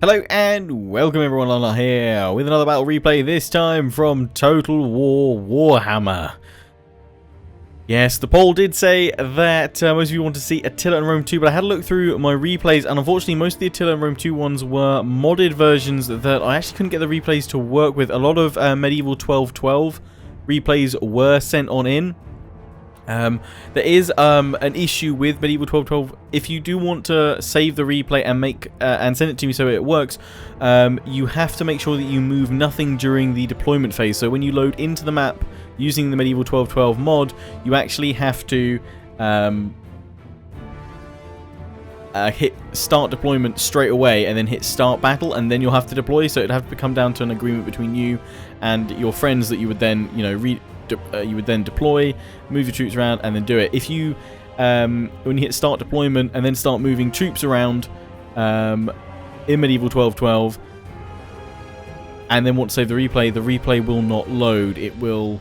Hello and welcome everyone on here with another battle replay, this time from Total War Warhammer. Yes, the poll did say that most of you want to see Attila and Rome 2, but I had a look through my replays and unfortunately most of the Attila and Rome 2 ones were modded versions that I actually couldn't get the replays to work with. A lot of Medieval 1212 replays were sent on in. There is an issue with Medieval 1212. If you do want to save the replay and and send it to me so it works, you have to make sure that you move nothing during the deployment phase. So when you load into the map using the Medieval 1212 mod, you actually have to hit start deployment straight away and then hit start battle, and then you'll have to deploy. So it'd have to come down to an agreement between you and your friends that you would then, you would then deploy, move your troops around, and then do it. If you, when you hit start deployment and then start moving troops around in Medieval 1212, and then want to save the replay will not load. It will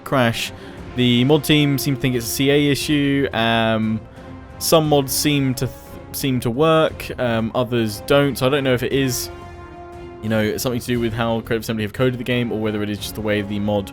crash. The mod team seem to think it's a CA issue. Some mods seem to work, others don't. So I don't know if it is, something to do with how Code Assembly have coded the game, or whether it is just the way the mod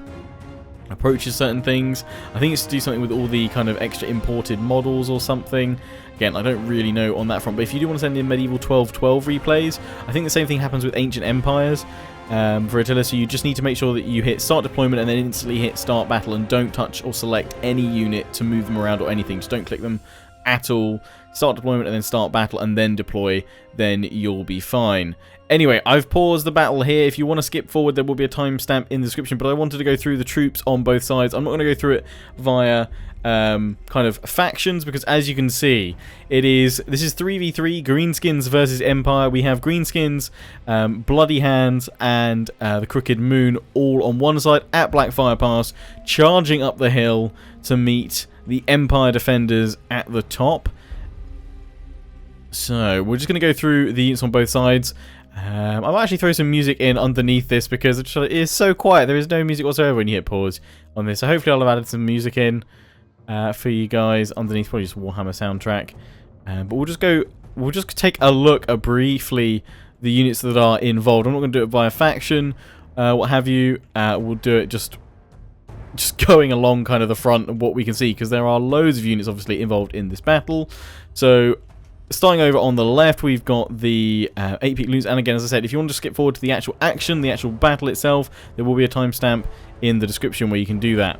approaches certain things. I think it's to do something with all the kind of extra imported models or something. Again, I don't really know on that front, but if you do want to send in Medieval 1212 replays, I think the same thing happens with Ancient Empires for Attila, so you just need to make sure that you hit start deployment and then instantly hit start battle, and don't touch or select any unit to move them around or anything. Just don't click them at all. Start deployment and then start battle and then deploy, then you'll be fine. Anyway, I've paused the battle here. If you want to skip forward, there will be a timestamp in the description, but I wanted to go through the troops on both sides. I'm not going to go through it via kind of factions, because as you can see, this is 3v3 Greenskins versus Empire. We have Greenskins, Bloody Hands, and the Crooked Moon all on one side at Blackfire Pass, charging up the hill to meet the Empire defenders at the top. So we're just going to go through the units on both sides. I might actually throw some music in underneath this because it is so quiet. There is no music whatsoever when you hit pause on this. So hopefully I'll have added some music in for you guys underneath, probably just Warhammer soundtrack. But we'll just take a look at briefly the units that are involved. I'm not going to do it via faction, what have you. We'll do it just going along kind of the front of what we can see, because there are loads of units obviously involved in this battle. So starting over on the left, we've got the 8-peak loons, and again, as I said, if you want to skip forward to the actual action, the actual battle itself, there will be a timestamp in the description where you can do that.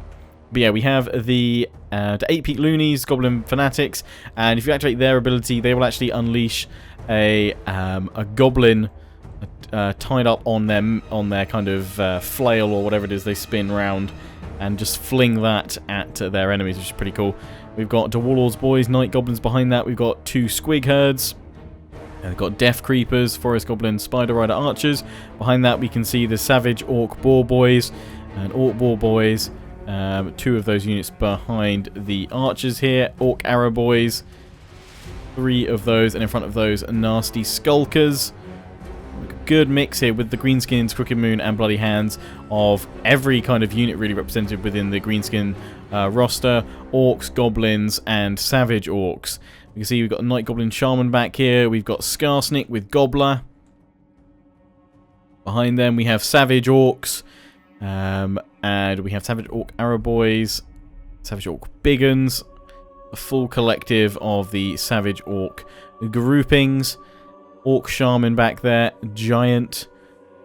But yeah, we have the 8-peak loonies, Goblin Fanatics, and if you activate their ability, they will actually unleash a goblin tied up on their kind of flail or whatever it is they spin round, and just fling that at their enemies, which is pretty cool. We've got the Warlord's Boys, Night Goblins behind that. We've got 2 Squig Herds. We've got Death Creepers, Forest Goblin, Spider Rider Archers. Behind that we can see the Savage Orc Boar Boys and Orc Boar Boys. 2 of those units behind the Archers here. Orc Arrow Boys. 3 of those, and in front of those, Nasty Skulkers. Good mix here with the Greenskins, Crooked Moon, and Bloody Hands of every kind of unit really represented within the Greenskin roster. Orcs, Goblins, and Savage Orcs. You can see we've got a Night Goblin Shaman back here. We've got Skarsnik with Gobbler. Behind them we have Savage Orcs. And we have Savage Orc Arrow Boys, Savage Orc Biggins. A full collective of the Savage Orc groupings. Orc Shaman back there, Giant,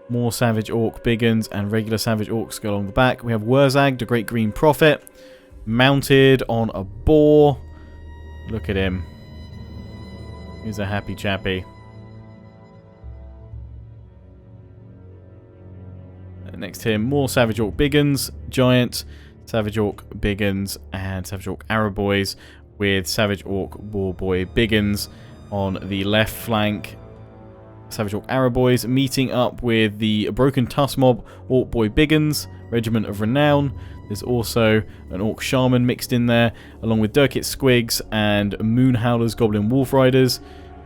more Savage Orc Biggins, and regular Savage Orcs go along the back. We have Wurzag, the Great Green Prophet, mounted on a boar. Look at him. He's a happy chappy. Next to him, more Savage Orc Biggins, Giant, Savage Orc Biggins, and Savage Orc Arrow Boys, with Savage Orc Boar Boy Biggins on the left flank. Savage Orc Arrow Boys meeting up with the Broken Tusk Mob Orc Boy Biggins, Regiment of Renown. There's also an Orc Shaman mixed in there, along with Durkit Squigs and Moon Howlers Goblin Wolf Riders,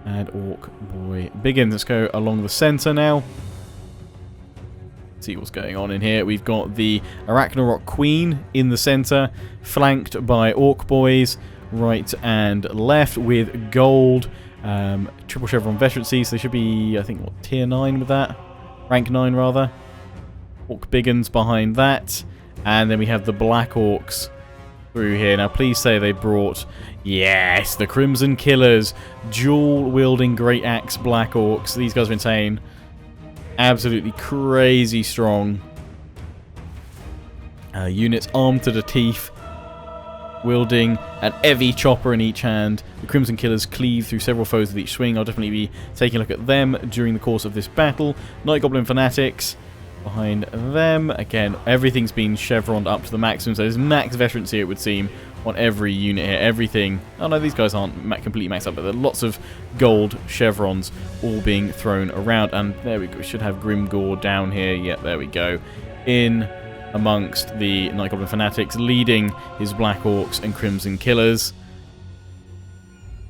and Orc Boy Biggins. Let's go along the centre now. See what's going on in here. We've got the Arachnarok Queen in the centre, flanked by Orc Boys right and left, with gold Triple chevron veterancy, so they should be, I think, what, tier 9 with that? Rank 9 rather. Orc Biggins behind that. And then we have the Black Orcs through here. Now please say they brought, yes, the Crimson Killers, dual wielding Great Axe Black Orcs. These guys are insane. Absolutely crazy strong. Units armed to the teeth, wielding an heavy chopper in each hand. The Crimson Killers cleave through several foes with each swing. I'll definitely be taking a look at them during the course of this battle. Night Goblin Fanatics behind them. Again, everything's been chevroned up to the maximum, so there's max veterancy, it would seem, on every unit here. Everything. Oh no, these guys aren't completely maxed up, but there are lots of gold chevrons all being thrown around. And there we go. We should have Grimgore down here. Yep, there we go. In amongst the Night Goblin Fanatics, leading his Black Orcs and Crimson Killers.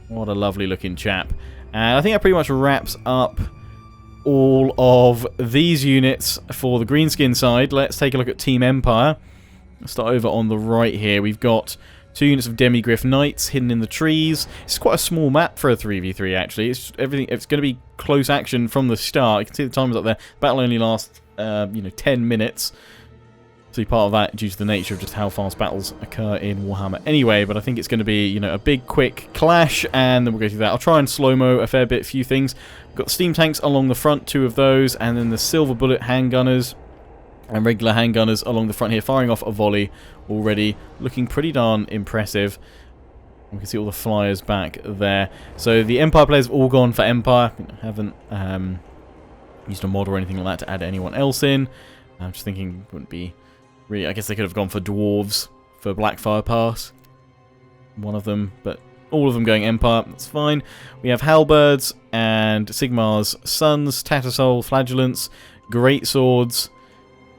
What a lovely looking chap. And I think that pretty much wraps up all of these units for the Greenskin side. Let's take a look at Team Empire. Let's start over on the right here. We've got 2 units of Demigryph Knights hidden in the trees. It's quite a small map for a 3v3 actually. It's going to be close action from the start. You can see the timers up there. Battle only lasts 10 minutes. So part of that due to the nature of just how fast battles occur in Warhammer anyway, but I think it's going to be, a big quick clash, and then we'll go through that. I'll try and slow-mo a fair bit, few things. We've got the steam tanks along the front, 2 of those, and then the silver bullet handgunners and regular handgunners along the front here, firing off a volley already, looking pretty darn impressive. We can see all the flyers back there. So the Empire players have all gone for Empire. Haven't used a mod or anything like that to add anyone else in. I'm just thinking it wouldn't be... Really, I guess they could have gone for Dwarves for Blackfire Pass. One of them, but all of them going Empire. That's fine. We have Halberds and Sigmar's Sons, Tattersoul, Flagellants, Great Swords,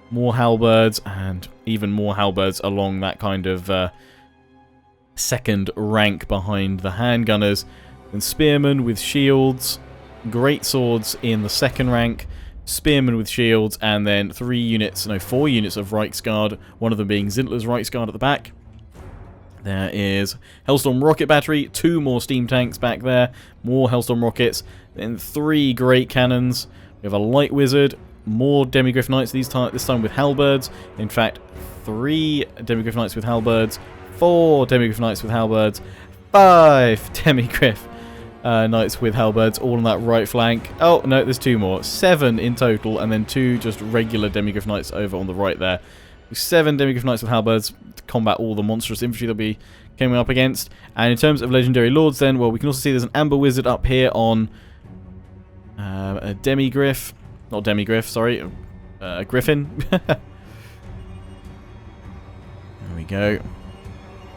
more Halberds, and even more Halberds along that kind of second rank behind the handgunners. And Spearmen with shields, Great Swords in the second rank, Spearmen with shields, and then 4 units of Reichsguard, one of them being Zintler's Reichsguard at the back. There is Hellstorm Rocket Battery, 2 more steam tanks back there, more Hellstorm Rockets, then 3 Great Cannons. We have a Light Wizard, more Demigryph Knights, this time with Halberds. In fact, 3 Demigryph Knights with Halberds, 4 Demigryph Knights with Halberds, 5 Demigryph Knights with Halberds, all on that right flank. Oh, no, there's 2 more. 7 in total, and then 2 just regular Demigryph Knights over on the right there. 7 Demigryph Knights with Halberds to combat all the monstrous infantry they'll be coming up against. And in terms of Legendary Lords then, well, we can also see there's an Amber Wizard up here on a Demigryph. Not Demigryph, sorry. A Griffin. There we go.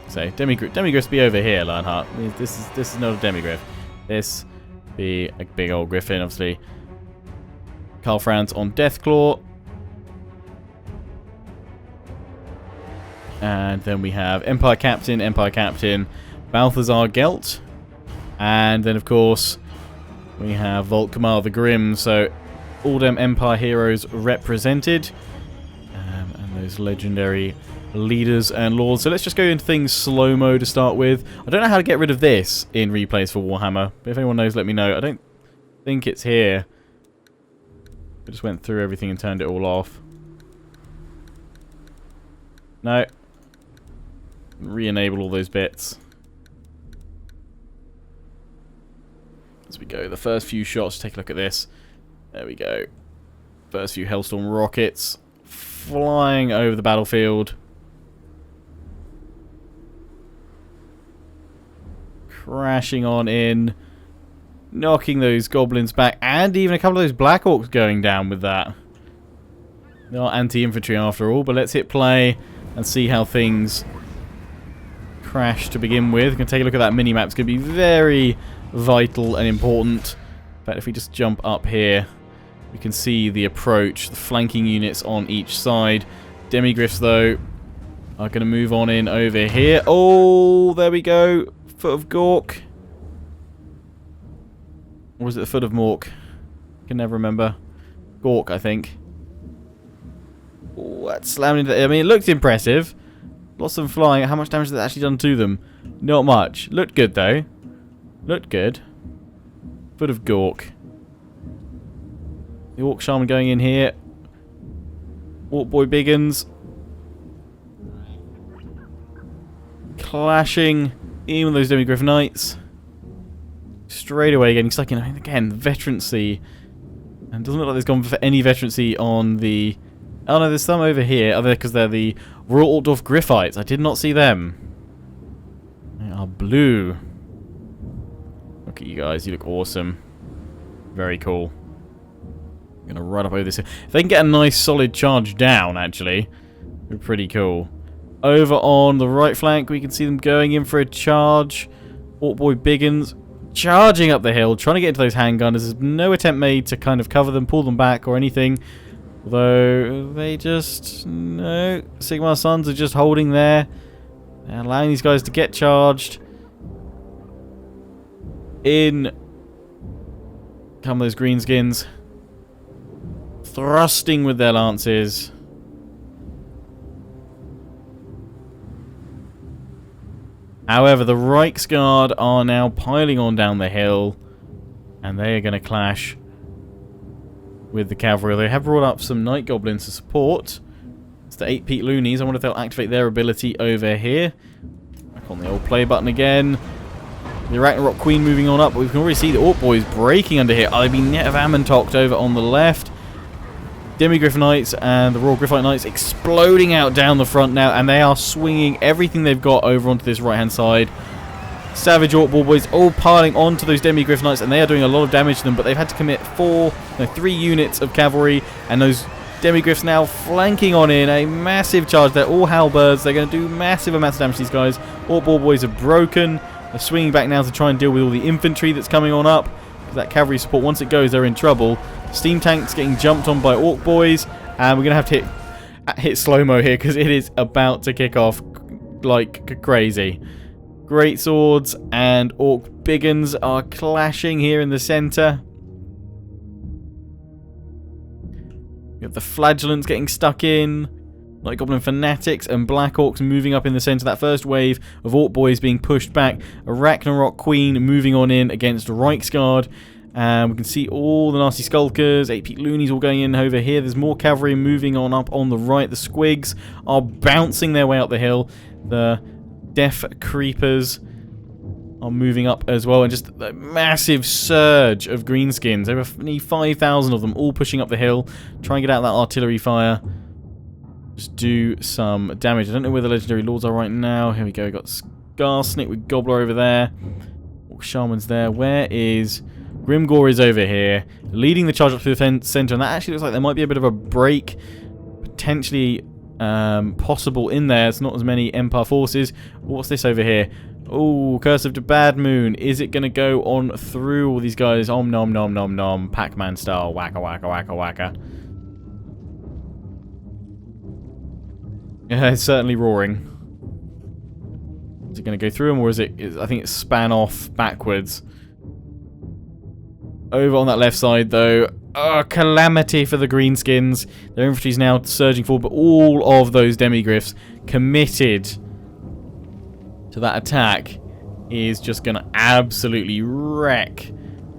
So, Demigryphs be over here, Lionheart. This is not a Demigryph. This be a big old Griffin, obviously. Karl Franz on Deathclaw. And then we have Empire Captain, Balthazar Gelt. And then, of course, we have Volkmar the Grim. So, all them Empire heroes represented. And those legendary leaders and lords. So let's just go into things slow-mo to start with. I don't know how to get rid of this in replays for Warhammer, but if anyone knows, let me know. I don't think it's here. I just went through everything and turned it all off. No. Re-enable all those bits. As we go, the first few shots, take a look at this. There we go. First few Hellstorm rockets flying over the battlefield. Crashing on in, knocking those goblins back, and even a couple of those Black Orcs going down with that. They're not anti-infantry after all, but let's hit play and see how things crash to begin with. We're going to take a look at that mini-map. It's going to be very vital and important. In fact, if we just jump up here, we can see the approach, the flanking units on each side. Demigryphs, though, are going to move on in over here. Oh, there we go. Foot of Gork. Or was it the Foot of Mork? I can never remember. Gork, I think. Oh, that slammed into... I mean, it looked impressive. Lots of them flying. How much damage has that actually done to them? Not much. Looked good, though. Looked good. foot of Gork. The Orc Shaman going in here. Orc Boy Biggins. Clashing in with those Demigryph Knights. Straight away getting stuck in. I mean, again, veterancy. And doesn't look like there's gone for any veterancy on the... Oh no, there's some over here. Oh, because they're the Royal Altdorf Griffites. I did not see them. They are blue. Look at you guys. You look awesome. Very cool. I'm going to run up over this. If they can get a nice solid charge down, actually, they're pretty cool. Over on the right flank, we can see them going in for a charge. Orc Boy Biggins charging up the hill, trying to get into those handgunners. There's no attempt made to kind of cover them, pull them back, or anything. Although, they just... No. Sigmar Sons are just holding there. They're allowing these guys to get charged. In come those Greenskins. Thrusting with their lances. However, the Reiksguard are now piling on down the hill. And they are going to clash with the cavalry. They have brought up some Night Goblins to support. It's the 8 Pete Loonies. I wonder if they'll activate their ability over here. Back on the old play button again. The Ragnarok Queen moving on up, but we can already see the Orc Boys breaking under here. They've been net of Ammontocked over on the left. Demigryph Knights and the Royal Griffite Knights exploding out down the front now, and they are swinging everything they've got over onto this right-hand side. Savage Orc Boys all piling onto those Demigryph Knights, and they are doing a lot of damage to them, but they've had to commit 3 units of cavalry, and those Demigryphs now flanking on in a massive charge. They're all halberds. They're going to do massive amounts of damage to these guys. Orc Boys are broken. They're swinging back now to try and deal with all the infantry that's coming on up. That cavalry support, once it goes, they're in trouble. Steam tanks getting jumped on by Orc Boys, and we're going to have to hit slow-mo here because it is about to kick off like crazy. Great Swords and Orc Biggins are clashing here in the centre. We have the Flagellants getting stuck in. Night Goblin Fanatics and Black Orcs moving up in the centre. That first wave of Orc Boys being pushed back. A Ragnarok Queen moving on in against Reiksguard. And we can see all the nasty Skulkers, 8 Pete Loonies all going in over here. There's more cavalry moving on up on the right. The Squigs are bouncing their way up the hill. The Death Creepers are moving up as well. And just a massive surge of Greenskins. Over 5,000 of them all pushing up the hill. Try and get out of that artillery fire. Just do some damage. I don't know where the Legendary Lords are right now. Here we go. We've got Skarsnik with Gobbler over there. Orc Shaman's there. Where is... Grimgore is over here, leading the charge up to the centre, and that actually looks like there might be a bit of a break potentially possible in there. It's not as many Empire forces. What's this over here? Oh, Curse of the Bad Moon. Is it going to go on through all these guys? Om nom nom nom nom. Pac-Man style. Wacka wacka wacka wacka. Yeah, it's certainly roaring. Is it going to go through them, or is it... I think it's span off backwards. Over on that left side, though, calamity for the Greenskins. Their infantry's now surging forward, but all of those Demigryphs committed to that attack is just going to absolutely wreck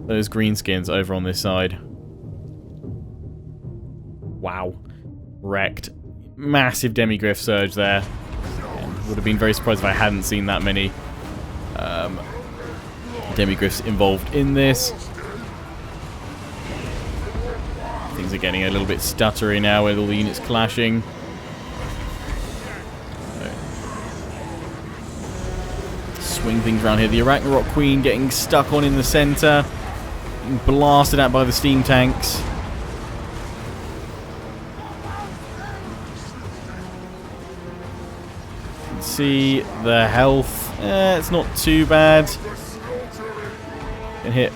those Greenskins over on this side. Wow. Wrecked. Massive Demigryph surge there. And would have been very surprised if I hadn't seen that many Demigryphs involved in this. Things are getting a little bit stuttery now with all the units clashing. Swing things around here. The Ragnarok Queen getting stuck on in the centre. Being blasted out by the steam tanks. You can see the health. It's not too bad. Can hit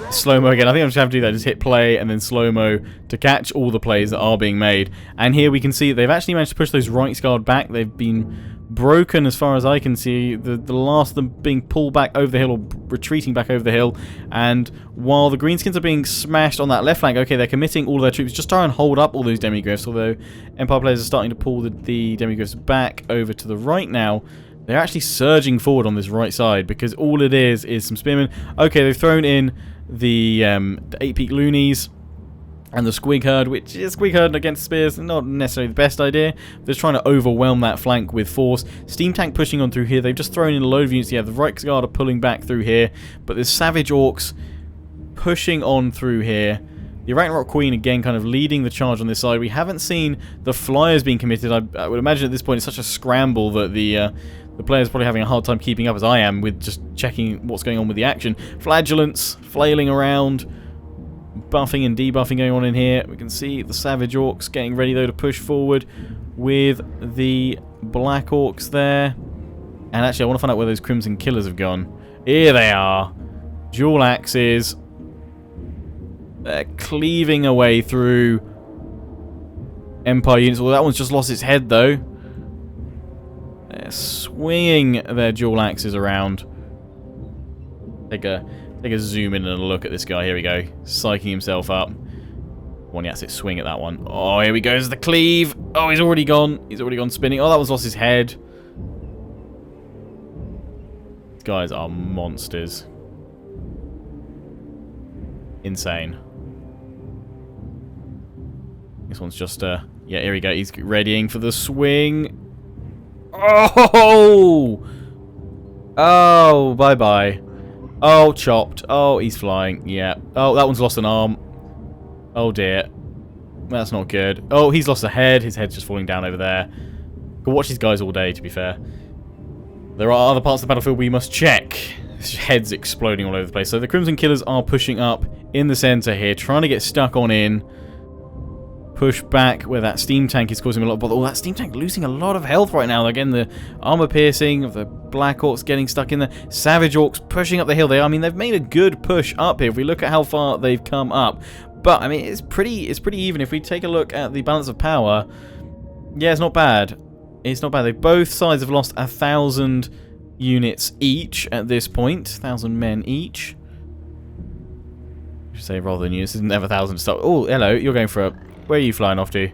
slow-mo again. I think I'm just going to have to do that. Just hit play and then slow-mo to catch all the plays that are being made. And here we can see they've actually managed to push those Reiksguard back. They've been broken as far as I can see. The last of them being pulled back over the hill or retreating back over the hill. And while the Greenskins are being smashed on that left flank, okay, they're committing all of their troops. Just try and hold up all those Demigryphs, although Empire players are starting to pull the Demigryphs back over to the right now. They're actually surging forward on this right side because all it is some spearmen. Okay, they've thrown in the 8-peak loonies and the squig herd, which is squig herd against spears, not necessarily the best idea. They're just trying to overwhelm that flank with force. Steam tank pushing on through here. They've just thrown in a load of units. Yeah, the Reichsguard are pulling back through here, but there's savage orcs pushing on through here. The Ragnarok Queen, again, kind of leading the charge on this side. We haven't seen the flyers being committed. I would imagine at this point it's such a scramble that the players are probably having a hard time keeping up, as I am, with just checking what's going on with the action. Flagellants flailing around, buffing and debuffing going on in here. We can see the Savage Orcs getting ready, though, to push forward with the Black Orcs there. And actually, I want to find out where those Crimson Killers have gone. Here they are. Dual axes. They're cleaving away through Empire units. Well, that one's just lost its head, though. They're swinging their dual axes around. Take a zoom in and a look at this guy. Here we go. Psyching himself up. One yes, it swing at that one. Oh, here we go. There's the cleave. Oh, he's already gone. He's already gone spinning. Oh, that one's lost his head. These guys are monsters. Insane. This one's just, yeah, here we go. He's readying for the swing. Oh! Oh, bye-bye. Oh, chopped. Oh, he's flying. Yeah. Oh, that one's lost an arm. Oh, dear. That's not good. Oh, he's lost a head. His head's just falling down over there. Could watch these guys all day, to be fair. There are other parts of the battlefield we must check. Heads exploding all over the place. So the Crimson Killers are pushing up in the center here, trying to get stuck on in. Push back where that steam tank is causing a lot of bother. Oh, that steam tank losing a lot of health right now. Again, the armor piercing of the Black Orcs getting stuck in there. Savage Orcs pushing up the hill. I mean, they've made a good push up here if we look at how far they've come up. But I mean, it's pretty even. If we take a look at the balance of power, yeah, it's not bad. It's not bad. Both sides have lost 1,000 units each at this point. 1,000 men each. I should say rather than units. Isn't ever 1,000 stuff. Oh, hello. You're going for a... Where are you flying off to?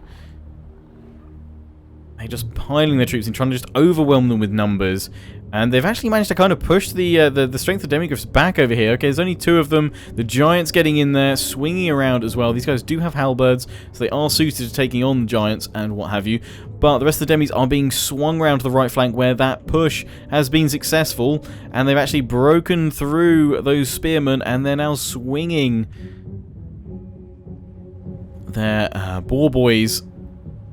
They're just piling their troops and trying to just overwhelm them with numbers. And they've actually managed to kind of push the strength of Demigryphs back over here. Okay, there's only 2 of them. The Giants getting in there, swinging around as well. These guys do have halberds, so they are suited to taking on the Giants and what have you. But the rest of the Demis are being swung around to the right flank where that push has been successful. And they've actually broken through those spearmen, and they're now swinging their boar boys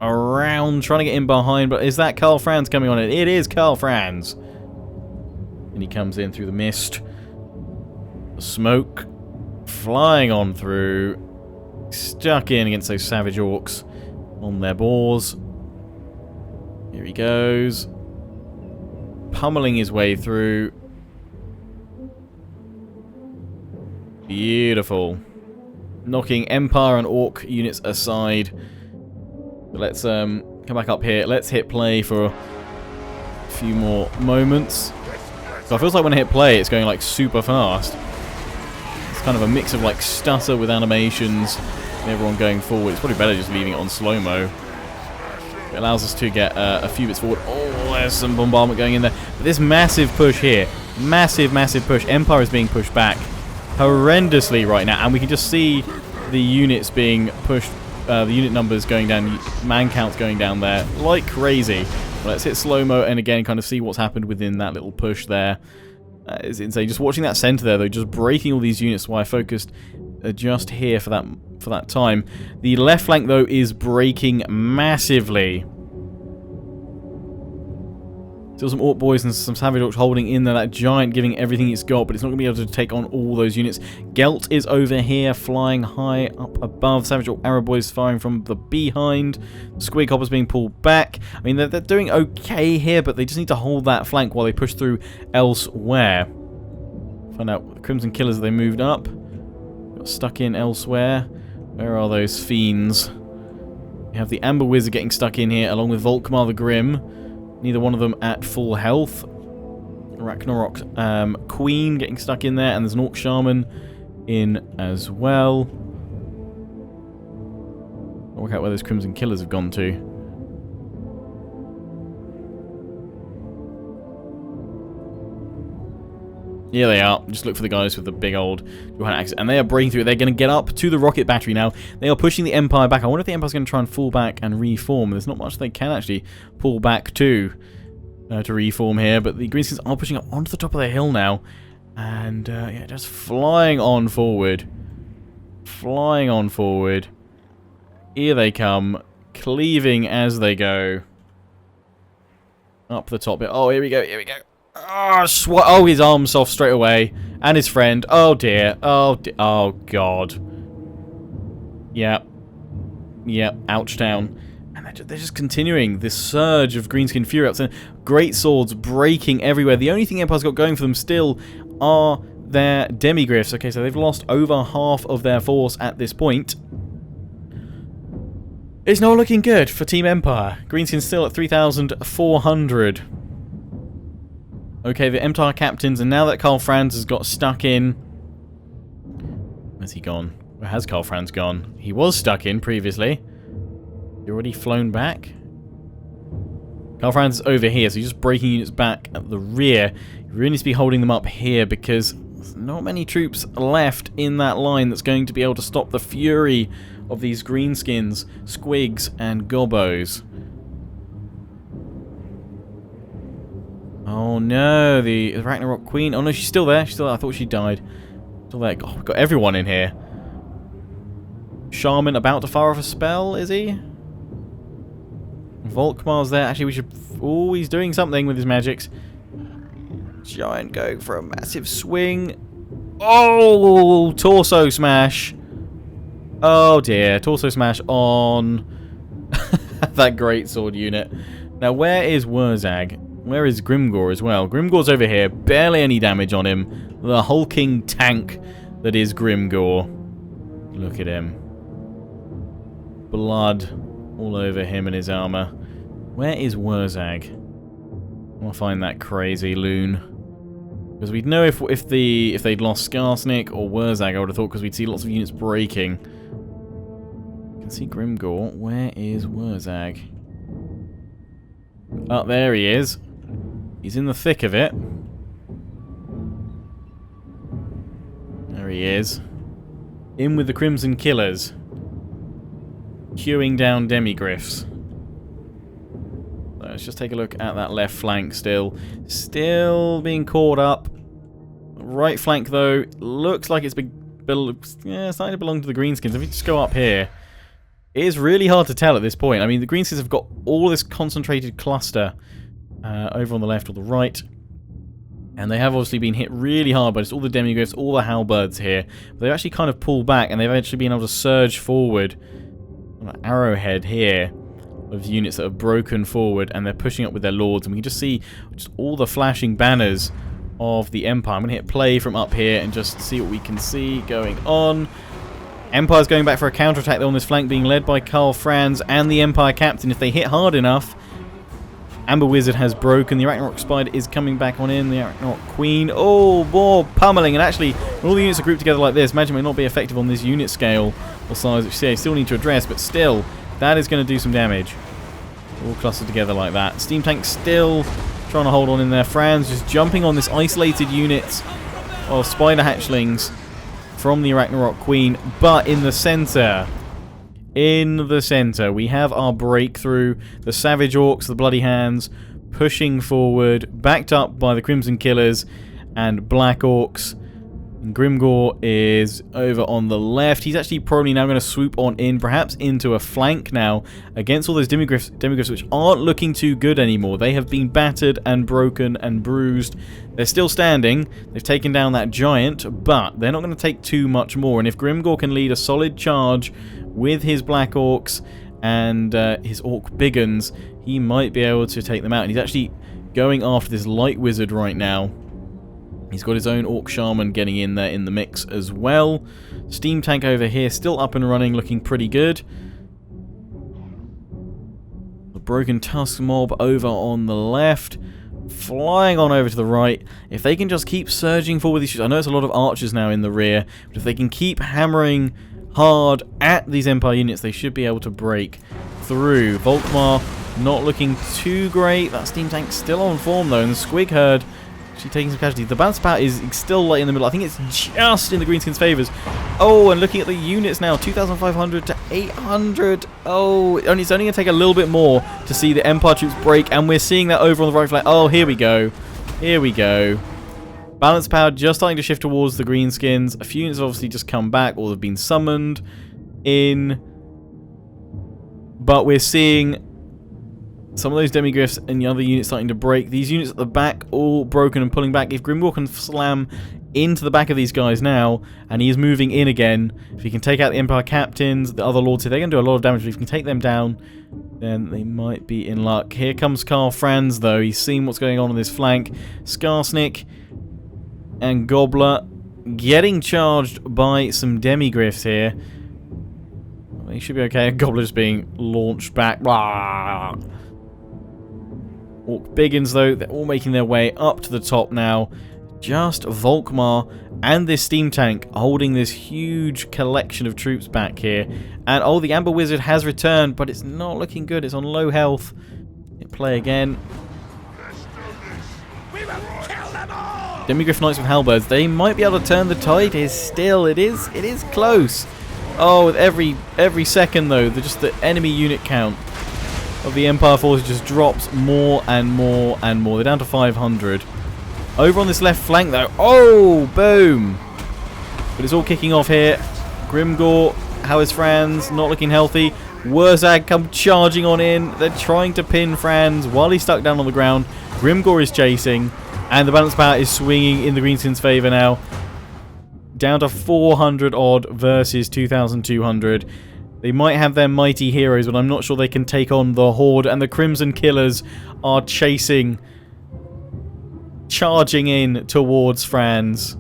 around, trying to get in behind. But is that Karl Franz coming on it? It is Karl Franz. And he comes in through the mist. The smoke flying on through. Stuck in against those Savage Orcs on their boars. Here he goes. Pummeling his way through. Beautiful. Knocking Empire and Orc units aside. Let's come back up here. Let's hit play for a few more moments. So it feels like when I hit play, it's going like super fast. It's kind of a mix of like stutter with animations and everyone going forward. It's probably better just leaving it on slow-mo. It allows us to get a few bits forward. Oh, there's some bombardment going in there. But this massive push here, massive push. Empire is being pushed back horrendously right now, and we can just see the units being pushed, the unit numbers going down, man counts going down there like crazy. Let's hit slow-mo and again kind of see what's happened within that little push there. It's insane. Just watching that center there, though, just breaking all these units. Why I focused just here for that time. The left flank, though, is breaking massively. Still some Orc boys and some Savage Orcs holding in there. That Giant giving everything it's got, but it's not going to be able to take on all those units. Gelt is over here, flying high up above. Savage Orc Arrow boys firing from the behind. Squig Hoppers being pulled back. I mean, they're doing okay here, but they just need to hold that flank while they push through elsewhere. Find out the Crimson Killers, they moved up. Got stuck in elsewhere. Where are those fiends? We have the Amber Wizard getting stuck in here, along with Volkmar the Grim. Neither one of them at full health. Ragnarok Queen getting stuck in there, and there's an Orc Shaman in as well. I'll work out where those Crimson Killers have gone to. Here they are. Just look for the guys with the big old Johanna axe. And they are breaking through. They're going to get up to the rocket battery now. They are pushing the Empire back. I wonder if the Empire's going to try and fall back and reform. There's not much they can actually pull back to reform here. But the Greenskins are pushing up onto the top of the hill now. And, yeah, just flying on forward. Flying on forward. Here they come. Cleaving as they go. Up the top bit. Oh, here we go. Here we go. Oh, his arm's off straight away. And his friend. Oh, dear. Oh, oh God. Yep. Yep. Ouch down. And they're just continuing this surge of Greenskin Fury ups. And great swords breaking everywhere. The only thing Empire's got going for them still are their demigriffs. Okay, so they've lost over half of their force at this point. It's not looking good for Team Empire. Greenskins still at 3,400. Okay, the Empire captains, and now that Karl Franz has got stuck in... Where's he gone? Where has Karl Franz gone? He was stuck in previously. He already flown back? Karl Franz is over here, so he's just breaking units back at the rear. You really need to be holding them up here, because there's not many troops left in that line that's going to be able to stop the fury of these Greenskins, Squigs, and Gobbos. Oh no, the Ragnarok Queen. Oh no, she's still there. She's still there. I thought she died. Still there. Oh, we've got everyone in here. Shaman about to fire off a spell, is he? Volkmar's there. Actually, we should... Oh, he's doing something with his magics. Giant going for a massive swing. Oh, torso smash. Oh dear, torso smash on that great sword unit. Now, where is Wurzag? Where is Grimgor as well? Grimgor's over here. Barely any damage on him. The hulking tank that is Grimgor. Look at him. Blood all over him and his armor. Where is Wurzag? I'll find that crazy loon. Because we'd know if they'd lost Skarsnik or Wurzag, I would have thought, because we'd see lots of units breaking. You can see Grimgor. Where is Wurzag? Oh, there he is. He's in the thick of it. There he is. In with the Crimson Killers. Queuing down demigriffs. Let's just take a look at that left flank still. Still being caught up. Right flank, though, looks like it's starting to belong to the Greenskins. If we just go up here, it is really hard to tell at this point. I mean, the Greenskins have got all this concentrated cluster over on the left or the right. And they have obviously been hit really hard by just all the demigriffs, all the halberds here. But they've actually kind of pulled back, and they've actually been able to surge forward on an arrowhead here of units that have broken forward, and they're pushing up with their lords. And we can just see just all the flashing banners of the Empire. I'm going to hit play from up here and just see what we can see going on. Empire's going back for a counterattack on this flank, being led by Karl Franz and the Empire captain. If they hit hard enough, Amber Wizard has broken. The Ragnarok Spider is coming back on in. The Ragnarok Queen. Oh, more pummeling. And actually, when all the units are grouped together like this, Magic may not be effective on this unit scale or size, which they still need to address, but still, that is going to do some damage. All clustered together like that. Steam Tank still trying to hold on in there. Franz just jumping on this isolated unit of Spider Hatchlings from the Ragnarok Queen. But in the center, we have our breakthrough. The Savage Orcs, the Bloody Hands, pushing forward, backed up by the Crimson Killers and Black Orcs. And Grimgor is over on the left. He's actually probably now going to swoop on in, perhaps into a flank now, against all those demigriffs which aren't looking too good anymore. They have been battered and broken and bruised. They're still standing. They've taken down that giant, but they're not going to take too much more. And if Grimgor can lead a solid charge with his Black Orcs and his Orc Biguns, he might be able to take them out. And he's actually going after this Light Wizard right now. He's got his own Orc Shaman getting in there in the mix as well. Steam Tank over here, still up and running, looking pretty good. The Broken Tusk Mob over on the left, flying on over to the right. If they can just keep surging forward these... I know it's a lot of archers now in the rear, but if they can keep hammering hard at these Empire units, they should be able to break through. Volkmar not looking too great. That Steam Tank's still on form, though, and the Squig Herd Actually taking some casualties. The balance power is still like in the middle. I think it's just in the Greenskins' favours. Oh, and looking at the units now, 2,500 to 800. Oh, it's only going to take a little bit more to see the Empire troops break, and we're seeing that over on the right flank. Oh, here we go. Here we go. Balance power just starting to shift towards the Greenskins. A few units have obviously just come back or have been summoned in. But we're seeing some of those demigriffs and the other units starting to break. These units at the back all broken and pulling back. If Grimgor can slam into the back of these guys now, and he is moving in again, if he can take out the Empire captains, the other lords, they're going to do a lot of damage. If he can take them down, then they might be in luck. Here comes Karl Franz, though. He's seen what's going on this flank. Skarsnik and Gobbler getting charged by some demigriffs here. He should be okay. Gobbler's being launched back. Orc Biggins, though, they're all making their way up to the top now. Just Volkmar and this steam tank holding this huge collection of troops back here. And, oh, the Amber Wizard has returned, but it's not looking good. It's on low health. Play again. Demigriff Knights with Halberds, they might be able to turn the tide. It is close. Oh, with every second though, just the enemy unit count of the Empire forces just drops more and more and more. They're down to 500. Over on this left flank though, oh, boom! But it's all kicking off here. Grimgor, how is Franz? Not looking healthy. Wurzag come charging on in. They're trying to pin Franz while he's stuck down on the ground. Grimgor is chasing. And the balance power is swinging in the Greenskins' favour now. Down to 400 odd versus 2,200. They might have their mighty heroes, but I'm not sure they can take on the Horde. And the Crimson Killers are chasing, charging in towards Franz.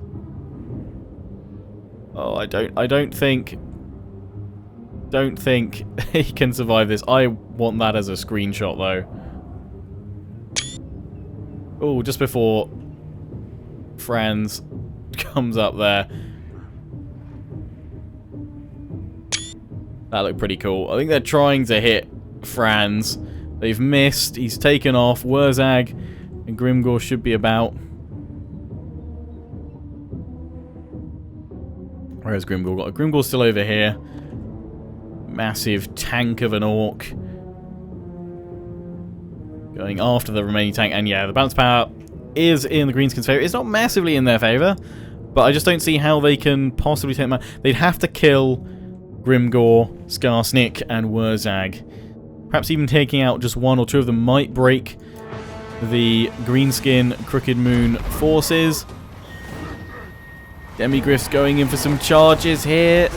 Oh, I don't think he can survive this. I want that as a screenshot though. Oh, just before Franz comes up there. That looked pretty cool. I think they're trying to hit Franz. They've missed. He's taken off. Wurzag and Grimgor should be about. Where's Grimgor? Grimgor's still over here. Massive tank of an orc. Going after the remaining tank, and yeah, the balance power is in the Greenskins' favour. It's not massively in their favour, but I just don't see how they can possibly take them out. They'd have to kill Grimgor, Skarsnik, and Wurzag. Perhaps even taking out just one or two of them might break the Greenskin Crooked Moon forces. Demigriffs going in for some charges here.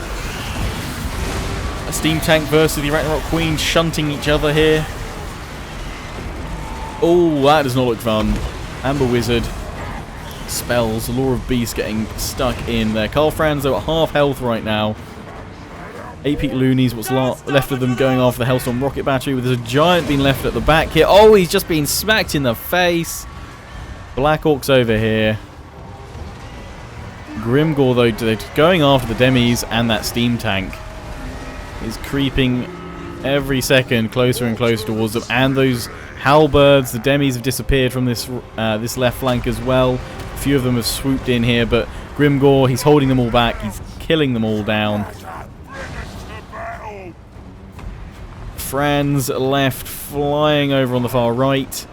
A steam tank versus the Ragnarok Queen shunting each other here. Oh, that does not look fun. Amber Wizard spells. Law of Beast getting stuck in there. Karl Franz, though, at half health right now. 8-peak loonies, what's left of them going after the Hellstorm rocket battery. There's a giant being left at the back here. Oh, he's just been smacked in the face. Black Orcs over here. Grimgor, though, they're going after the demis, and that steam tank is creeping every second closer and closer towards them. And those halberds, the demis have disappeared from this this left flank as well. A few of them have swooped in here, but Grimgor, he's holding them all back. He's killing them all down. Franz left flying over on the far right.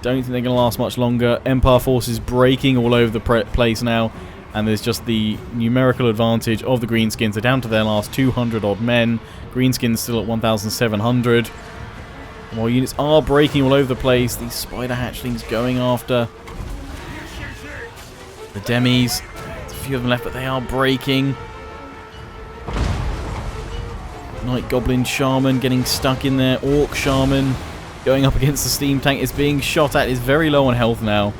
Don't think they're going to last much longer. Empire forces breaking all over the place now. And there's just the numerical advantage of the Greenskins. They're down to their last 200 odd men. Greenskins still at 1,700. More units are breaking all over the place. These spider hatchlings going after the demis. There's a few of them left, but they are breaking. Night Goblin Shaman getting stuck in there. Orc Shaman going up against the steam tank. Is being shot at. Is very low on health now.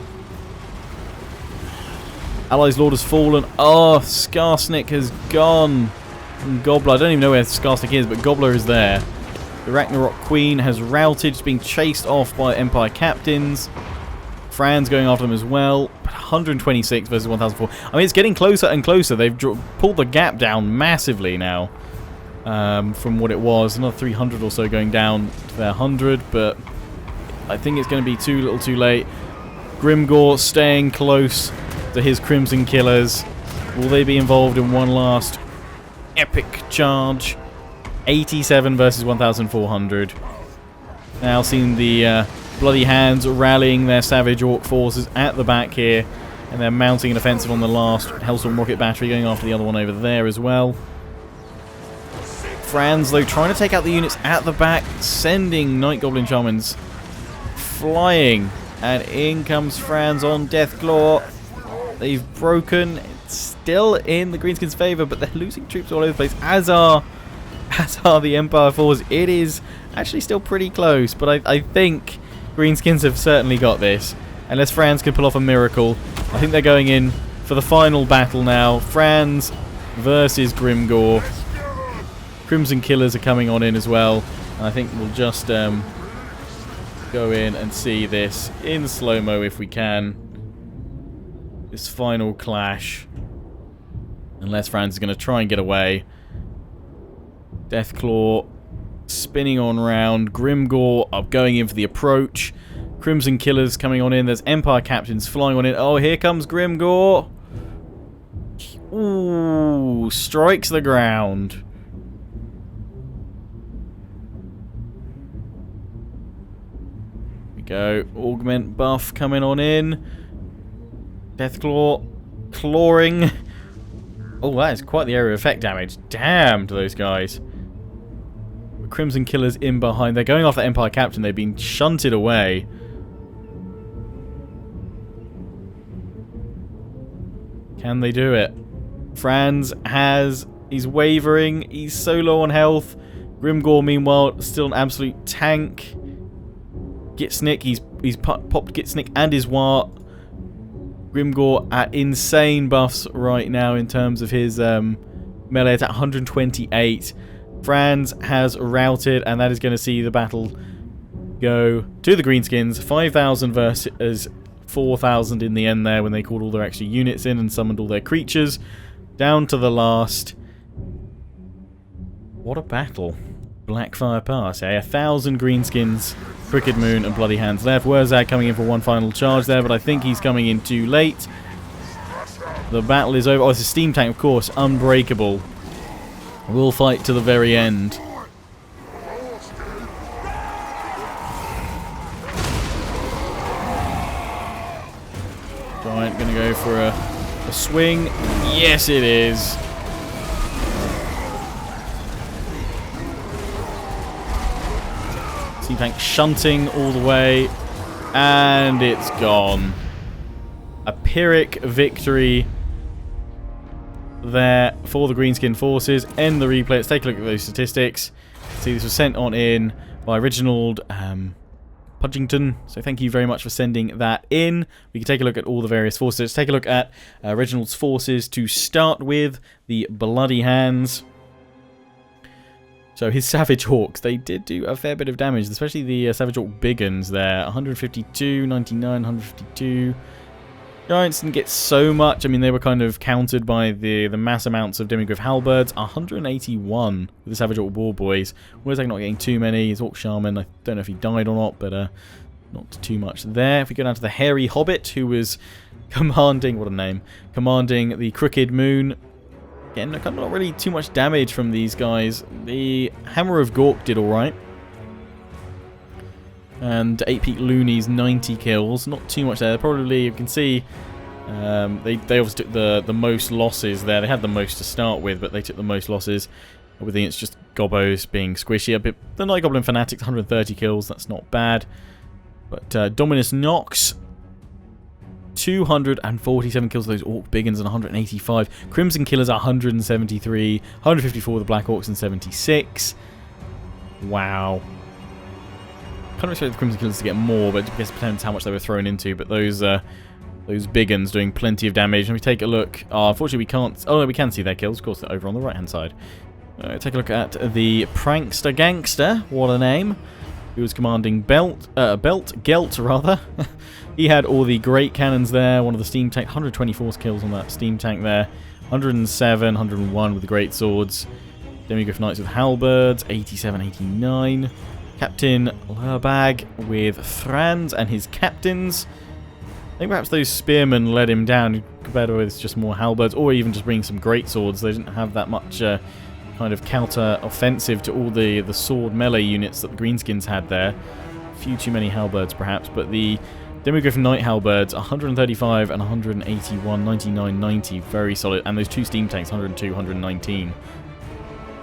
Allies Lord has fallen. Oh, Skarsnik has gone. And Gobbler, I don't even know where Skarsnik is, but Gobbler is there. The Ragnarok Queen has routed, just being chased off by Empire captains. Franz going after them as well. 126 versus 1,004. I mean, it's getting closer and closer. They've pulled the gap down massively now from what it was. Another 300 or so going down to their 100, but I think it's going to be too little too late. Grimgor staying close to his Crimson Killers. Will they be involved in one last epic charge? 87 versus 1,400. Now seeing the Bloody Hands rallying their Savage Orc forces at the back here. And they're mounting an offensive on the last Hellstorm rocket battery, going after the other one over there as well. Franz, though, trying to take out the units at the back, sending Night Goblin Shamans flying. And in comes Franz on Deathclaw. They've broken. It's still in the Greenskins' favour, but they're losing troops all over the place, as are the Empire forces. It is actually still pretty close, but I think Greenskins have certainly got this. Unless Franz can pull off a miracle. I think they're going in for the final battle now. Franz versus Grimgor. Crimson Killers are coming on in as well. And I think we'll just go in and see this in slow-mo if we can. This final clash. Unless Franz is going to try and get away. Deathclaw spinning on round. Grimgor are going in for the approach. Crimson Killers coming on in. There's Empire Captains flying on in. Oh, here comes Grimgor. Ooh, strikes the ground. Here we go. Augment buff coming on in. Deathclaw clawing. Oh, that is quite the area of effect damage. Damn to those guys. Crimson Killers in behind. They're going off the Empire Captain. They've been shunted away. Can they do it? Franz he's wavering. He's so low on health. Grimgor, meanwhile, still an absolute tank. Gitsnick, he's popped Gitsnick and his Wart. Grimgor at insane buffs right now in terms of his melee at 128. Franz has routed, and that is going to see the battle go to the Greenskins. 5,000 versus 4,000 in the end there when they called all their extra units in and summoned all their creatures. Down to the last. What a battle. Blackfire Pass, eh? 1,000 Greenskins, Crooked Moon and Bloody Hands left. Wurzag coming in for one final charge there, but I think he's coming in too late. The battle is over. Oh, it's a steam tank, of course. Unbreakable. We'll fight to the very end. Giant gonna go for a swing. Yes, it is. Steam tank shunting all the way, and it's gone. A Pyrrhic victory there for the Greenskin forces. End the replay. Let's take a look at those statistics. See, this was sent on in by Reginald Pudgington, so thank you very much for sending that in. We can take a look at all the various forces. Let's take a look at Reginald's forces to start with. The Bloody Hands. So his Savage Hawks, they did do a fair bit of damage, especially the Savage Hawk big uns there. 152, 99, 152. Giants didn't get so much. I mean, they were kind of countered by the mass amounts of Demigryph Halberds. 181 with the Savage Orc War Boys. Wurzag not getting too many. His Orc Shaman, I don't know if he died or not, but not too much there. If we go down to the Hairy Hobbit, who was commanding, what a name, commanding the Crooked Moon. Again, not really too much damage from these guys. The Hammer of Gork did alright. And 8-peak Loonies, 90 kills. Not too much there. Probably, you can see, they obviously took the most losses there. They had the most to start with, but they took the most losses. Everything, it's just Gobbos being squishy a bit. The Night Goblin Fanatics, 130 kills. That's not bad. But Dominus Nox, 247 kills. Those Orc Biggins and 185. Crimson Killers, 173. 154 the Black Orcs and 76. Wow. Kind of expect the Crimson Killers to get more, but it depends how much they were thrown into. But those big uns doing plenty of damage. Let me take a look. Unfortunately, we can't. Oh, no, we can see their kills. Of course, they're over on the right-hand side. Take a look at the Prankster Gangster. What a name! He was commanding Gelt rather. He had all the great cannons there. One of the steam tank, 124 kills on that steam tank there. 107, 101 with the great swords. Demigryph Knights with halberds. 87, 89. Captain Lurbag with Franz and his captains. think perhaps those spearmen let him down compared with just more halberds, or even just bringing some great swords. They didn't have that much kind of counter offensive to all the sword melee units that the Greenskins had there. A few too many halberds perhaps, but the Demogryph Knight halberds, 135 and 181, 99, 90, very solid. And those two steam tanks, 102, 119.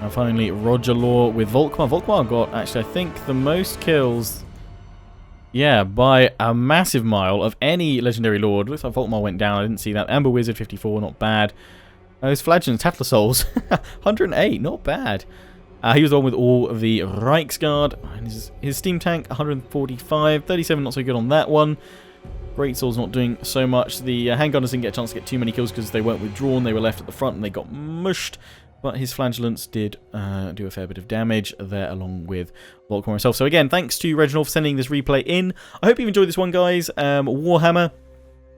And finally, Roger Law with Volkmar. Volkmar got, actually, I think, the most kills, yeah, by a massive mile of any Legendary Lord. Looks like Volkmar went down, I didn't see that. Amber Wizard, 54, not bad. Those Flagellants, Tatler Souls, 108, not bad. He was the one with all of the Reichsguard. And his steam tank, 145. 37, not so good on that one. Great Swords not doing so much. The Handgunners didn't get a chance to get too many kills because they weren't withdrawn. They were left at the front and they got mushed. But his Flagellants did do a fair bit of damage there along with Volkmar himself. So again, thanks to Reginald for sending this replay in. I hope you've enjoyed this one, guys. Warhammer.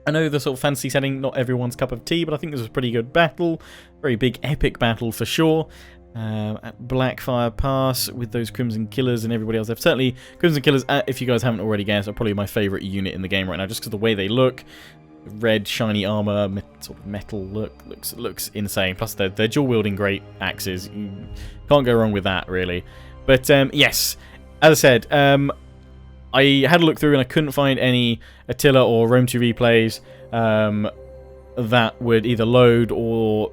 I know the sort of fantasy setting, not everyone's cup of tea, but I think this was a pretty good battle. Very big, epic battle for sure. At Blackfire Pass with those Crimson Killers and everybody else. Certainly, Crimson Killers, if you guys haven't already guessed, are probably my favourite unit in the game right now, just because of the way they look. Red, shiny armour, sort of metal look, looks insane. Plus, they're dual-wielding great axes. You can't go wrong with that, really. But, yes, as I said, I had a look through and I couldn't find any Attila or Rome 2 replays that would either load or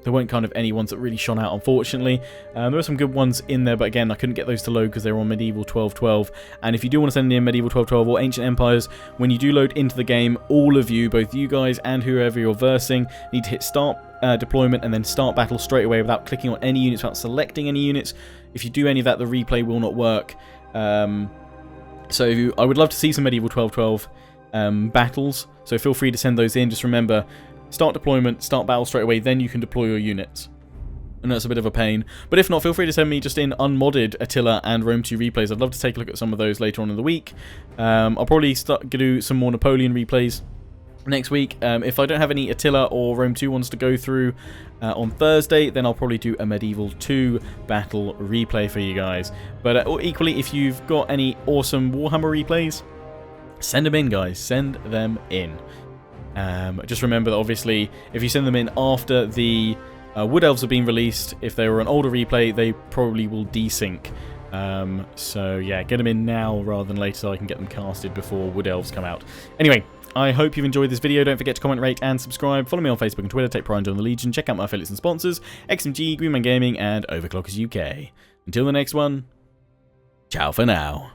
there weren't kind of any ones that really shone out, unfortunately. There were some good ones in there, but again, I couldn't get those to load because they were on Medieval 1212. And if you do want to send in Medieval 1212 or Ancient Empires, when you do load into the game, all of you, both you guys and whoever you're versing, need to hit Start Deployment and then Start Battle straight away without clicking on any units, without selecting any units. If you do any of that, the replay will not work. So I would love to see some Medieval 1212 battles, so feel free to send those in. Just remember, start deployment, start battle straight away, then you can deploy your units. And that's a bit of a pain. But if not, feel free to send me just in unmodded Attila and Rome 2 replays. I'd love to take a look at some of those later on in the week. I'll probably start to do some more Napoleon replays next week. If I don't have any Attila or Rome 2 ones to go through on Thursday, then I'll probably do a Medieval 2 battle replay for you guys. But equally, if you've got any awesome Warhammer replays, send them in, guys. Send them in. Just remember that obviously, if you send them in after the Wood Elves have been released, if they were an older replay, they probably will desync. So yeah, get them in now rather than later so I can get them casted before Wood Elves come out. Anyway, I hope you've enjoyed this video. Don't forget to comment, rate, and subscribe. Follow me on Facebook and Twitter. Take pride in joining the Legion. Check out my affiliates and sponsors, XMG, Greenman Gaming, and Overclockers UK. Until the next one, ciao for now.